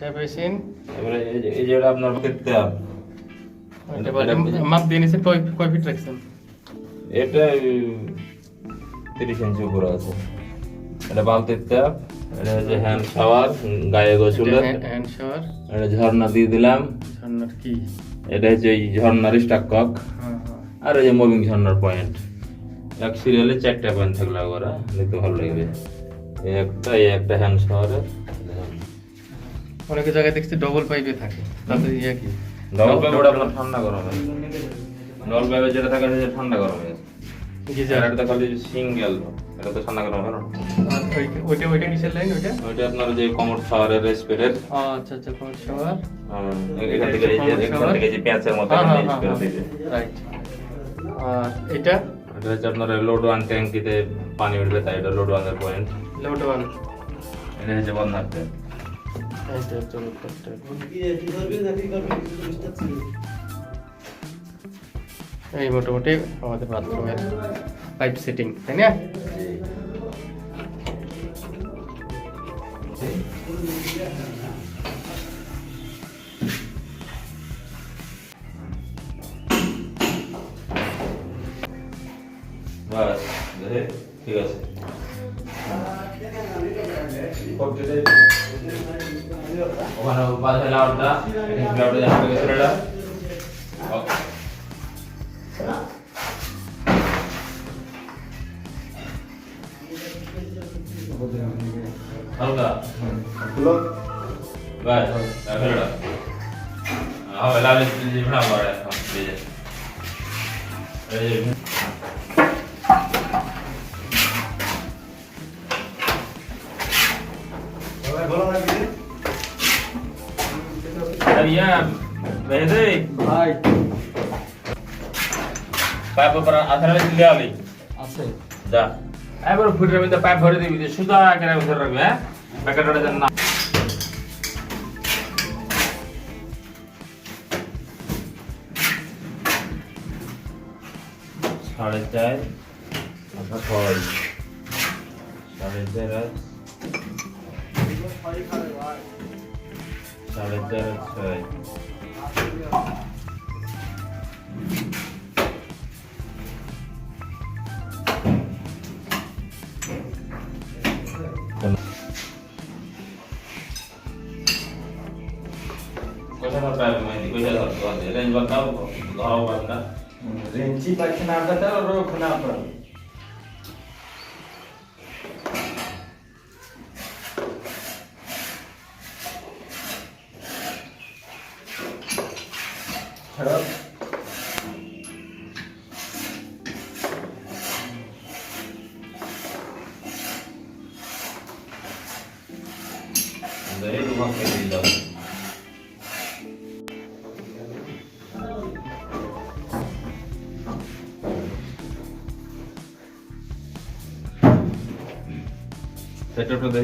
এটা বেসিন, এবারে এই যে এটা আপনার ট্যাপ, এটা মাপ দিয়ে নিছেন, কয় ফিট রাখছেন? এটা 30 ইঞ্চি উপরে আছে। এটা বালতির ট্যাপ, এটা হচ্ছে হ্যান্ড শাওয়ার, গায়ে গোসলের, হ্যান্ড শাওয়ার, এটা ঝর্ণা দিয়ে দিলাম। ঝর্ণার কি? এটা হচ্ছে এই ঝর্ণার স্টাক কক, হ্যাঁ। আর এই যে মুভিং ঝর্ণার পয়েন্ট। এক সিরিয়ালে 4টা পয়েন্ট থাকলে ওরা দেখতে ভালো লাগবে। এই একটা হ্যান্ড শাওয়ারে অনেক জায়গায় দেখছি ডবল পাইপে থাকে, তাতে ইয়া কি? ডবল পাইপ ওটা আপনার ঠান্ডা গরম হয়। ডবল পাইপে যেটা থাকে সেটা ঠান্ডা গরম হয়। গিজার। আর এটা খালি সিঙ্গেল, এটা তো ঠান্ডা গরম হয় না। আর ওইটা কিসের লাইন ওইটা? ওইটা আপনার যে কমোড শাওয়ারের স্প্রের, আচ্ছা, কোন শাওয়ার? এখান থেকে যে প্যাঁচের মতো স্প্রে দিতে। রাইট। আর এটা হচ্ছে আপনার লোড ওয়ান ট্যাঙ্কিতে পানি উঠবে, তাই এটা লোড ওয়ানের পয়েন্ট। লোড ওয়ান, এটা হচ্ছে বন্ধার ট্যাঙ্ক। এইটা হচ্ছে লোডটা। এই মোটামুটি আমাদের বাথরুমের পাইপ সেটিং, তাই না? বাস ঠিক আছে। ওখানে পাশে লাউডটা, এখানে লাউডে যাবে গেছিলটা। হালকা হলো বাস রাখলটা। হবে লালে জিভনা মারে এখন দিয়ে। এই या वैसे ভাই পাইপ উপর আধারে দিলে আলি আছে যা এবার ফুটের মধ্যে পাইপ ভরে দিবি, সুদা করে ভরে রাখবি। হ্যাঁ, প্যাকেটটা যেন না সাড়ে 4 আচ্ছা 6 সাড়ে 4 সাড়ে 4 6 कैसा था पाइप में कैसा था रेंज बताओ, घाव बंदा रेंची पाखना बता रोखना पर छड़ा दे तो वहां के ले जाओ। सेटअप तो दे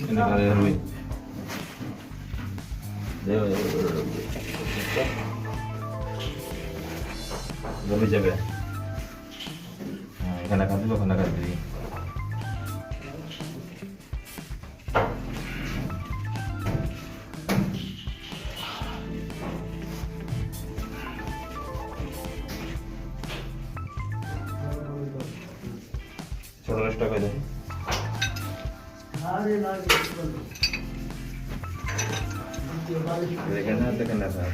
ini kali Rui জমি যাবে। হ্যাঁ, এখানে কাজ দিল, ওখানে কাজ দিবি। ছোট চেষ্টা করে দেয় দেখেন না, দেখেন না স্যার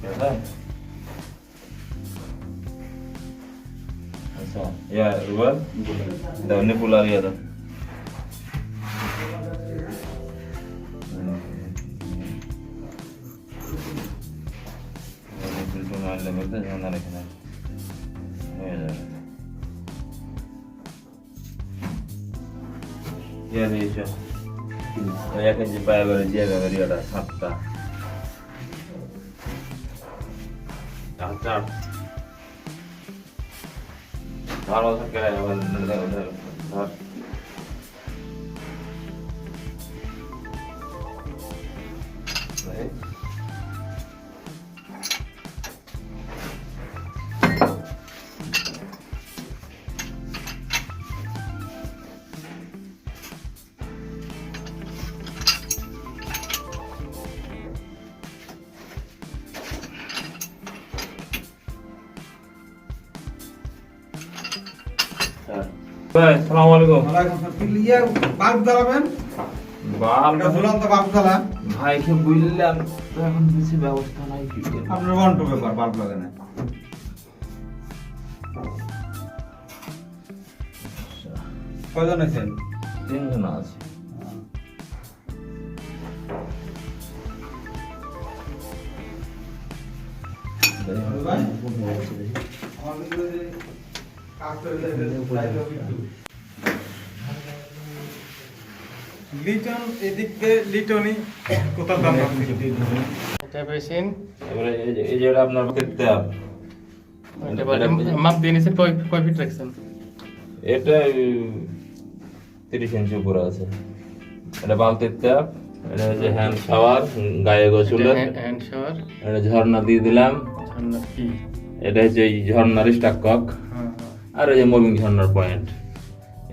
कैसा है? अच्छा या रुआ दावने पुला लिया था। बिल्कुल मान ले बोलते हैं ना रखना ya nih so saya kan jumpa berjaga dari ada sabta আচ্ছা ভালো থাকে ধর ভাই আসসালামু আলাইকুম বাল্ব জ্বালাবেন ঝুলন্ত বাল্ব জ্বালা ভাইকে বুঝলাম তো এখন বেশি ব্যবস্থা নাই কি করব? আপনার ওয়ান টু পেপার বাল্ব লাগানো কয়জন আছেন? 3 জন আছে লিটন এদিকে লিটনই কোথাও দাম এটা বেশিন এবারে এই যে আপনার ট্যাপ এটা মাপ দিয়ে নিছেন কয় ফিট রাখছেন? এটা 30 ইঞ্চি উপরে আছে এটা বালতির ট্যাপ এটা হচ্ছে হ্যান্ড শাওয়ার গায়ে গোসলের হ্যান্ড শাওয়ার এটা ঝর্ণা দিয়ে দিলাম ঝর্ণা কি? এটা হচ্ছে এই ঝর্ণার স্টাক কক হ্যাঁ আর এই যে মুভিং ঝর্ণার পয়েন্ট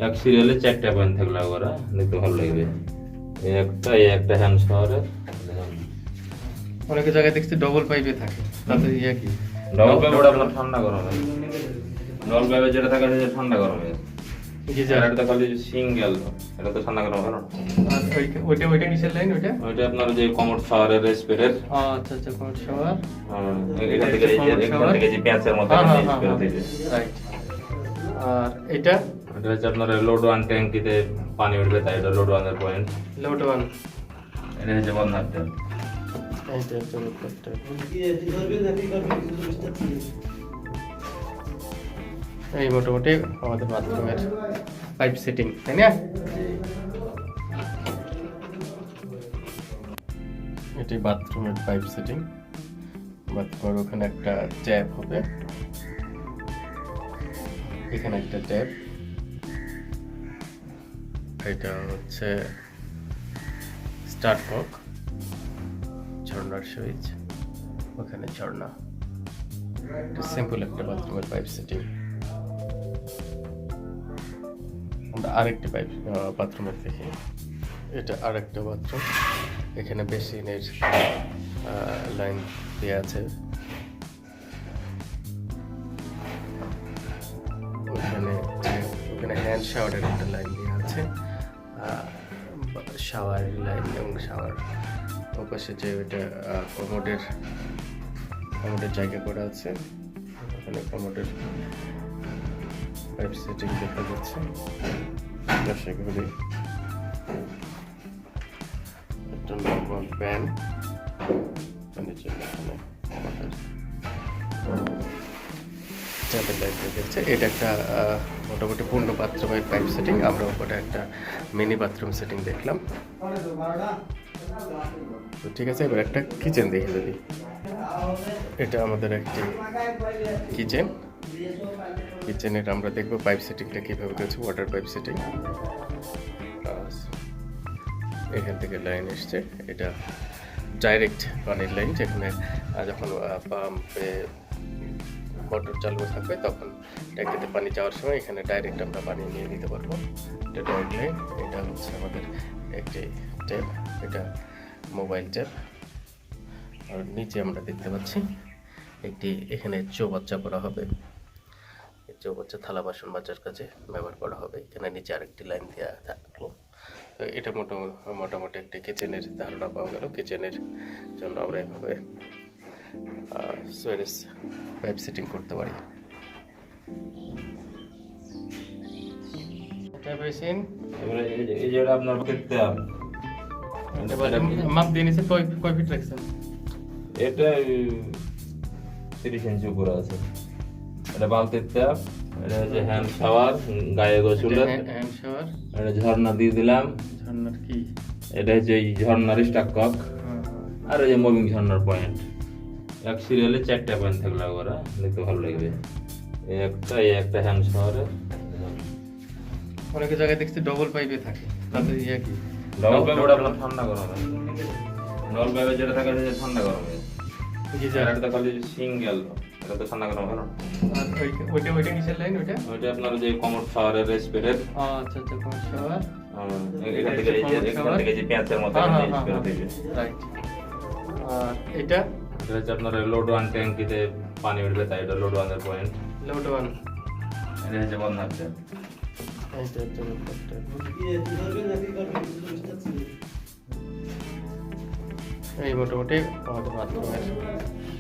এক সিরিয়ালে 4টা পয়েন্ট থাকলে ওরা দেখতে ভালো লাগবে এই একটা হ্যান্ড শাওয়ারে অনেক জায়গায় দেখছি ডবল পাইপে থাকে তাতে ইয়া কি ডবল পাইপ ওটা আপনার ঠান্ডা গরমে ডবল পাইপে যেটা থাকে সেটা ঠান্ডা গরমে গিজার আর এটা খালি সিঙ্গেল এটা তো ঠান্ডা গরম ভালো আর ওইটা কিসের লাইন ওইটা? ওইটা আপনার যে কমোড শাওয়ারের স্প্রের আচ্ছা আচ্ছা কোন শাওয়ার এখান থেকে এই যে এখান থেকে যে প্যাঁচের মতো স্প্রে দিতে রাইট। আর এটা এটা হচ্ছে আপনার লোড ওয়ান ট্যাঙ্কিতে পানি উঠবে তাই এটা লোড ওয়ানের পয়েন্ট লোড ওয়ান এটা হচ্ছে বন্ধার ট্যাঙ্ক এইটা হচ্ছে রূপকটা। এই মোটামুটি আমাদের বাথরুমের পাইপ সেটিং তাই না? এটি বাথরুমের পাইপ সেটিং। বাথরুমের ওখানে একটা ট্যাপ হবে, এখানে একটা ট্যাপ, এটা হচ্ছে স্টার্ট কক, ঝর্ণার সুইচ, ওখানে ঝর্ণা। সিম্পল একটা বাথরুমের পাইপ সেটিং। আমরা আরেকটি পাইপ বাথরুমের দেখি, এটা আরেকটা বাথরুম। এখানে বেসিনের লাইন দেওয়া আছে, ওখানে হ্যান্ড শাওয়ারের একটা লাইন দেওয়া আছে, শাওয়ারের লাইন এবং শাওয়ার ওপাশে যে ওইটা কমোডের জায়গা করা আছে, ওখানে কমোডের পাইপ সেটিং দেখা যাচ্ছে। সেগুলি একটা নর্মাল প্যান, এটা একটা মোটামুটি পূর্ণ বাথরুমের পাইপ সেটিং। আমরা ওটা একটা মিনি বাথরুম সেটিং দেখলাম। তো ঠিক আছে, এবার একটা কিচেন দেখি যদি। এটা আমাদের একটি কিচেনের আমরা দেখবো পাইপ সেটিংটা কীভাবে করেছে। ওয়াটার পাইপ সেটিং, এখান থেকে লাইন এসছে, এটা ডাইরেক্ট পানির লাইন, যেখানে যখন পাম্পে মোটর চালু থাকবে তখন ট্যাঙ্কিতে পানি যাওয়ার সময় এখানে ডাইরেক্ট আমরা পানি নিয়ে নিতে পারবো। এটা ডাইরেক্ট লাইন। এটা হচ্ছে আমাদের একটি ট্যাপ, এটা মোবাইল ট্যাপ। আর নিচে আমরা দেখতে পাচ্ছি একটি এখানে চৌবাচ্চা করা হবে, চৌবাচ্চা থালা বাসন মাজার কাজে ব্যবহার করা হবে। এখানে নিচে আরেকটি লাইন দেওয়া থাকলো। তো এটা মোটামুটি একটি কিচেনের ধারণা পাওয়া গেল। কিচেনের জন্য আমরা এভাবে সুয়েজ পাইপ সেটিং করতে পারি। এবারে এই যে আপনার ট্যাপ মাপ দিয়ে নিছেন কয় ফিট রাখছেন? এটা 30 ইঞ্চি উপরে আছে। এটা বালতির ট্যাপ, এটা হচ্ছে হ্যান্ড শাওয়ার গায়ে গোসলের, হ্যান্ড শাওয়ার, এটা ঝর্ণা দিয়ে দিলাম। ঝর্ণার কি? এটা হচ্ছে এই ঝর্ণার স্টাক কক আর এই যে মুভিং ঝর্ণার পয়েন্ট এক সিরিয়ালে 4টা পয়েন্ট থাকলে ওরা দেখতে ভালো লাগবে। এই একটা হ্যান্ড শাওয়ারে অনেক জায়গায় দেখছি ডবল পাইপে থাকে, তাদের ইয়ে কি ডাবল পাইপ ওটা আপনার ঠান্ডা গরমে, ডাবল পাইপে যেটা থাকে সেটা ঠান্ডা গরমে, গিজার। আর একটা খালি সিঙ্গেল, এটা তো ঠান্ডা গরম হলো। আর ওইটা কিসের লাইন ওইটা? ওইটা আপনার যে কমোড শাওয়ারের স্প্রের, আচ্ছা আচ্ছা, কোন শাওয়ার? এখান থেকে এই যে এখান থেকে যে পেঁয়াজের মতো স্প্রে দিবে। রাইট। আর এটা এটা হচ্ছে আপনার লোড ওয়ান ট্যাঙ্কিতে পানি উঠবে, তাই এটা লোড ওয়ানের পয়েন্ট। Load one. এটা হচ্ছে বন্ধ হচ্ছে। এইটা হচ্ছে ব্যাপারটা। এই মোটামুটি আমাদের বাথরুমের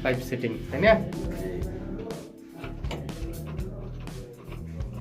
পাইপ সেটিং, তাই না?